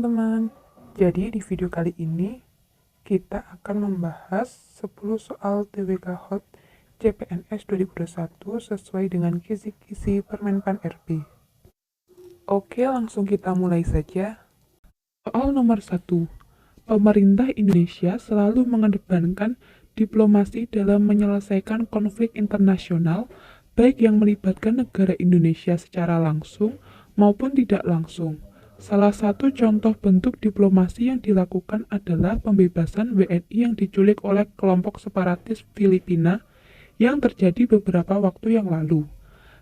teman-teman. Jadi di video kali ini kita akan membahas 10 soal TWK Hot CPNS 2021 sesuai dengan kisi-kisi Permenpan RB. Oke, langsung kita mulai saja. Soal nomor 1. Pemerintah Indonesia selalu mengedepankan diplomasi dalam menyelesaikan konflik internasional, baik yang melibatkan negara Indonesia secara langsung maupun tidak langsung. Salah satu contoh bentuk diplomasi yang dilakukan adalah pembebasan WNI yang diculik oleh kelompok separatis Filipina yang terjadi beberapa waktu yang lalu.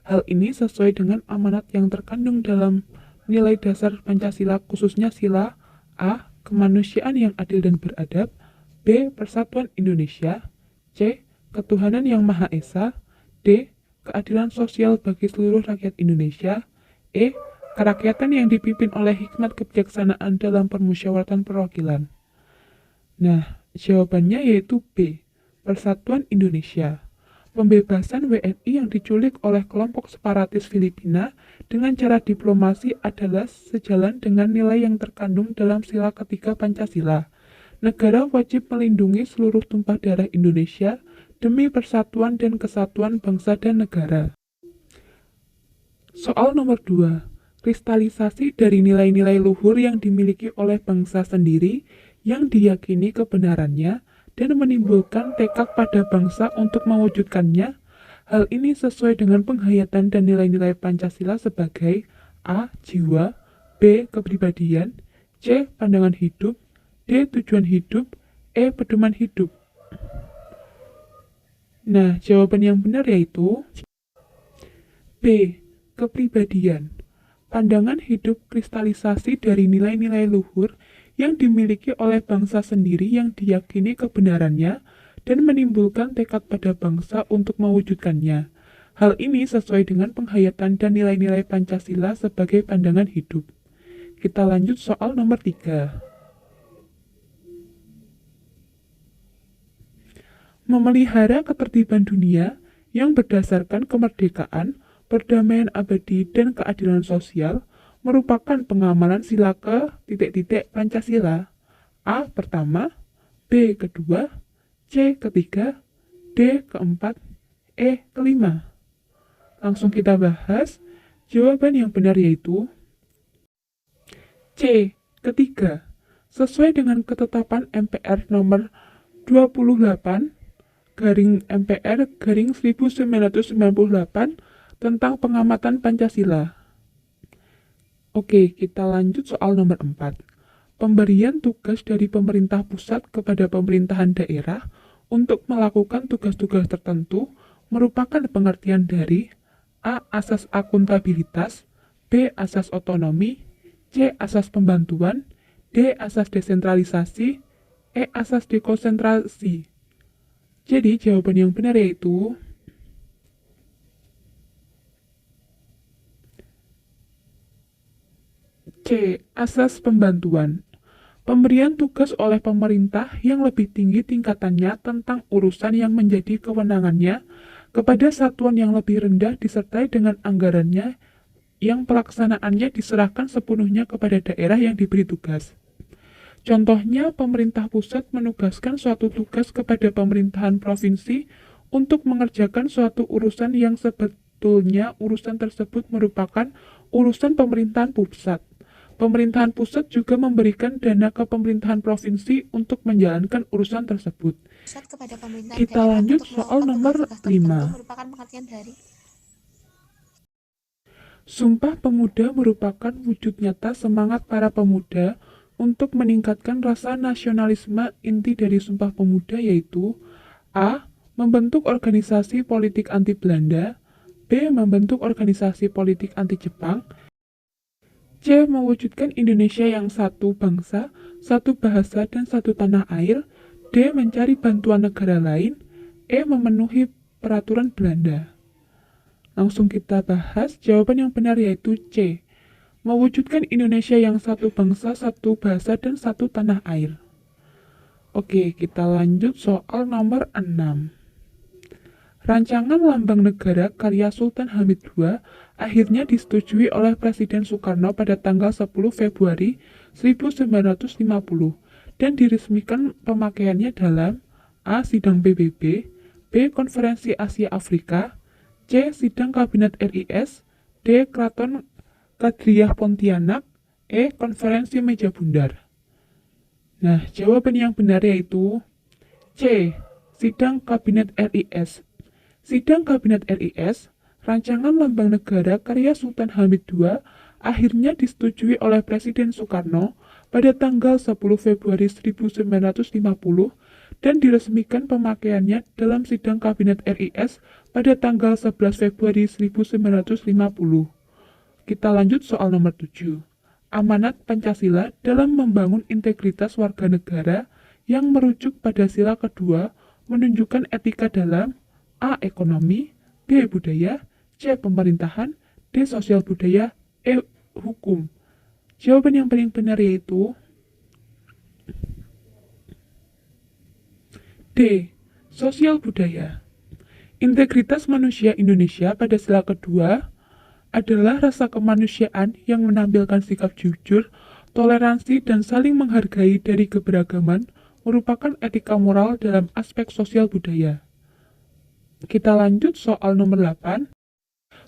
Hal ini sesuai dengan amanat yang terkandung dalam nilai dasar Pancasila, khususnya sila A. Kemanusiaan yang adil dan beradab, B. Persatuan Indonesia, C. Ketuhanan yang Maha Esa, D. Keadilan sosial bagi seluruh rakyat Indonesia, E. Kerakyatan yang dipimpin oleh hikmat kebijaksanaan dalam permusyawaratan perwakilan. Nah, jawabannya yaitu B. Persatuan Indonesia. Pembebasan WNI yang diculik oleh kelompok separatis Filipina dengan cara diplomasi adalah sejalan dengan nilai yang terkandung dalam sila ketiga Pancasila. Negara wajib melindungi seluruh tumpah darah Indonesia demi persatuan dan kesatuan bangsa dan negara. Soal nomor 2. Kristalisasi dari nilai-nilai luhur yang dimiliki oleh bangsa sendiri yang diyakini kebenarannya dan menimbulkan tekad pada bangsa untuk mewujudkannya. Hal ini sesuai dengan penghayatan dan nilai-nilai Pancasila sebagai A. Jiwa, B. Kepribadian, C. Pandangan hidup, D. Tujuan hidup, E. Pedoman hidup. Nah, jawaban yang benar yaitu B. Kepribadian. Pandangan hidup kristalisasi dari nilai-nilai luhur yang dimiliki oleh bangsa sendiri yang diyakini kebenarannya dan menimbulkan tekad pada bangsa untuk mewujudkannya. Hal ini sesuai dengan penghayatan dan nilai-nilai Pancasila sebagai pandangan hidup. Kita lanjut soal nomor 3. Memelihara ketertiban dunia yang berdasarkan kemerdekaan, perdamaian abadi, dan keadilan sosial merupakan pengamalan sila ke Pancasila. A. Pertama, B. Kedua, C. Ketiga, D. Keempat, E. Kelima. Langsung kita bahas. Jawaban yang benar yaitu C. Ketiga. Sesuai dengan ketetapan MPR nomor 28 MPR 1998 tentang pengamatan Pancasila. Oke, kita lanjut soal nomor 4. Pemberian tugas dari pemerintah pusat kepada pemerintahan daerah untuk melakukan tugas-tugas tertentu merupakan pengertian dari A. Asas akuntabilitas, B. Asas otonomi, C. Asas pembantuan, D. Asas desentralisasi, E. Asas dekonsentrasi. Jadi jawaban yang benar yaitu C. Asas pembantuan. Pemberian tugas oleh pemerintah yang lebih tinggi tingkatannya tentang urusan yang menjadi kewenangannya kepada satuan yang lebih rendah disertai dengan anggarannya yang pelaksanaannya diserahkan sepenuhnya kepada daerah yang diberi tugas. Contohnya, pemerintah pusat menugaskan suatu tugas kepada pemerintahan provinsi untuk mengerjakan suatu urusan yang sebetulnya urusan tersebut merupakan urusan pemerintahan pusat. Pemerintahan pusat juga memberikan dana ke pemerintahan provinsi untuk menjalankan urusan tersebut. Kita lanjut soal nomor 5. Sumpah Pemuda merupakan wujud nyata semangat para pemuda untuk meningkatkan rasa nasionalisme. Inti dari Sumpah Pemuda yaitu A. Membentuk organisasi politik anti Belanda, B. Membentuk organisasi politik anti Jepang, C. Mewujudkan Indonesia yang satu bangsa, satu bahasa, dan satu tanah air, D. Mencari bantuan negara lain, E. Memenuhi peraturan Belanda. Langsung kita bahas. Jawaban yang benar yaitu C. Mewujudkan Indonesia yang satu bangsa, satu bahasa, dan satu tanah air. Oke, kita lanjut soal nomor 6. Rancangan Lambang Negara karya Sultan Hamid II akhirnya disetujui oleh Presiden Soekarno pada tanggal 10 Februari 1950 dan diresmikan pemakaiannya dalam A. Sidang PBB, B. Konferensi Asia Afrika, C. Sidang Kabinet RIS, D. Kraton Kadriah Pontianak, E. Konferensi Meja Bundar. Nah, jawaban yang benar yaitu C. Sidang Kabinet RIS. Sidang Kabinet RIS, rancangan lambang negara karya Sultan Hamid II, akhirnya disetujui oleh Presiden Soekarno pada tanggal 10 Februari 1950 dan diresmikan pemakaiannya dalam Sidang Kabinet RIS pada tanggal 11 Februari 1950. Kita lanjut soal nomor 7. Amanat Pancasila dalam membangun integritas warga negara yang merujuk pada sila kedua menunjukkan etika dalam A. Ekonomi, B. Budaya, C. Pemerintahan, D. Sosial budaya, E. Hukum. Jawaban yang paling benar yaitu D. Sosial budaya. Integritas manusia Indonesia pada sila kedua adalah rasa kemanusiaan yang menampilkan sikap jujur, toleransi, dan saling menghargai dari keberagaman merupakan etika moral dalam aspek sosial budaya. Kita lanjut soal nomor 8.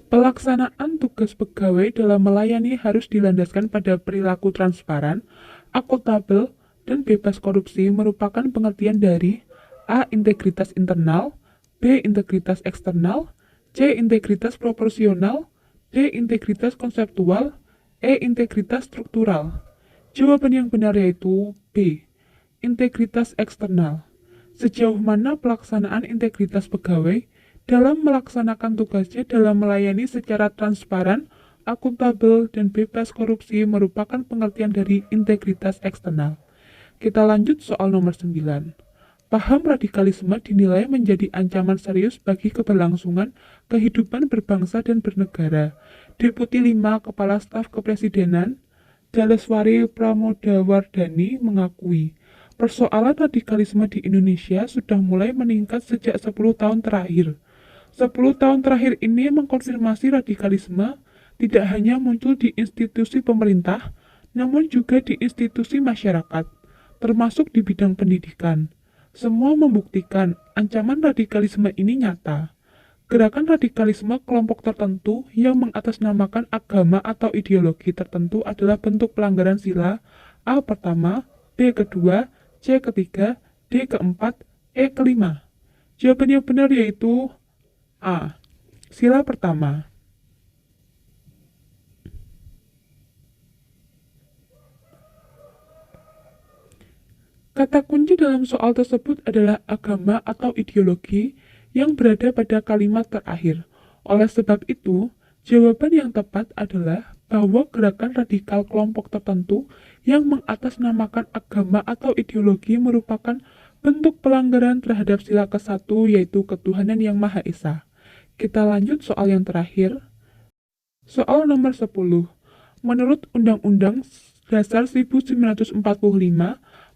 Pelaksanaan tugas pegawai dalam melayani harus dilandaskan pada perilaku transparan, akuntabel, dan bebas korupsi merupakan pengertian dari A. Integritas internal, B. Integritas eksternal, C. Integritas proporsional, D. Integritas konseptual, E. Integritas struktural. Jawaban yang benar yaitu B. Integritas eksternal. Sejauh mana pelaksanaan integritas pegawai dalam melaksanakan tugasnya dalam melayani secara transparan, akuntabel, dan bebas korupsi merupakan pengertian dari integritas eksternal. Kita lanjut soal nomor 9. Paham radikalisme dinilai menjadi ancaman serius bagi keberlangsungan kehidupan berbangsa dan bernegara. Deputi 5 Kepala Staf Kepresidenan, Jaleswari Pramodawardhani mengakui, persoalan radikalisme di Indonesia sudah mulai meningkat sejak 10 tahun terakhir. 10 tahun terakhir ini mengkonfirmasi radikalisme tidak hanya muncul di institusi pemerintah, namun juga di institusi masyarakat, termasuk di bidang pendidikan. Semua membuktikan ancaman radikalisme ini nyata. Gerakan radikalisme kelompok tertentu yang mengatasnamakan agama atau ideologi tertentu adalah bentuk pelanggaran sila A pertama, B kedua, C ketiga, D keempat, E kelima. Jawaban yang benar yaitu A. Sila pertama. Kata kunci dalam soal tersebut adalah agama atau ideologi yang berada pada kalimat terakhir. Oleh sebab itu, jawaban yang tepat adalah bahwa gerakan radikal kelompok tertentu yang mengatasnamakan agama atau ideologi merupakan bentuk pelanggaran terhadap sila ke-1 yaitu ketuhanan yang Maha Esa. Kita lanjut soal yang terakhir. Soal nomor 10. Menurut Undang-Undang Dasar 1945,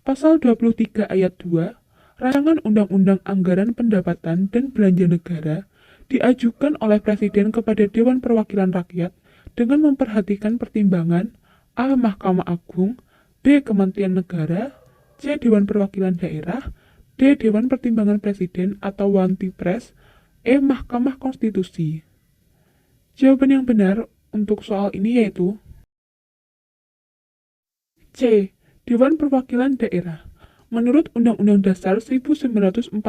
Pasal 23 ayat 2, rancangan Undang-Undang Anggaran Pendapatan dan Belanja Negara diajukan oleh Presiden kepada Dewan Perwakilan Rakyat dengan memperhatikan pertimbangan A. Mahkamah Agung, B. Kementerian Negara, C. Dewan Perwakilan Daerah, D. Dewan Pertimbangan Presiden atau Wantipres, E. Mahkamah Konstitusi. Jawaban yang benar untuk soal ini yaitu C. Dewan Perwakilan Daerah. Menurut Undang-Undang Dasar 1945,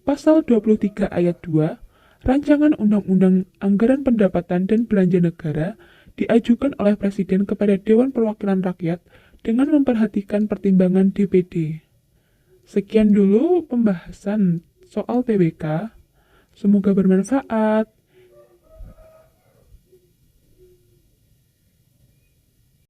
Pasal 23 ayat 2, rancangan Undang-Undang Anggaran Pendapatan dan Belanja Negara diajukan oleh Presiden kepada Dewan Perwakilan Rakyat dengan memperhatikan pertimbangan DPD. Sekian dulu pembahasan soal TWK. Semoga bermanfaat.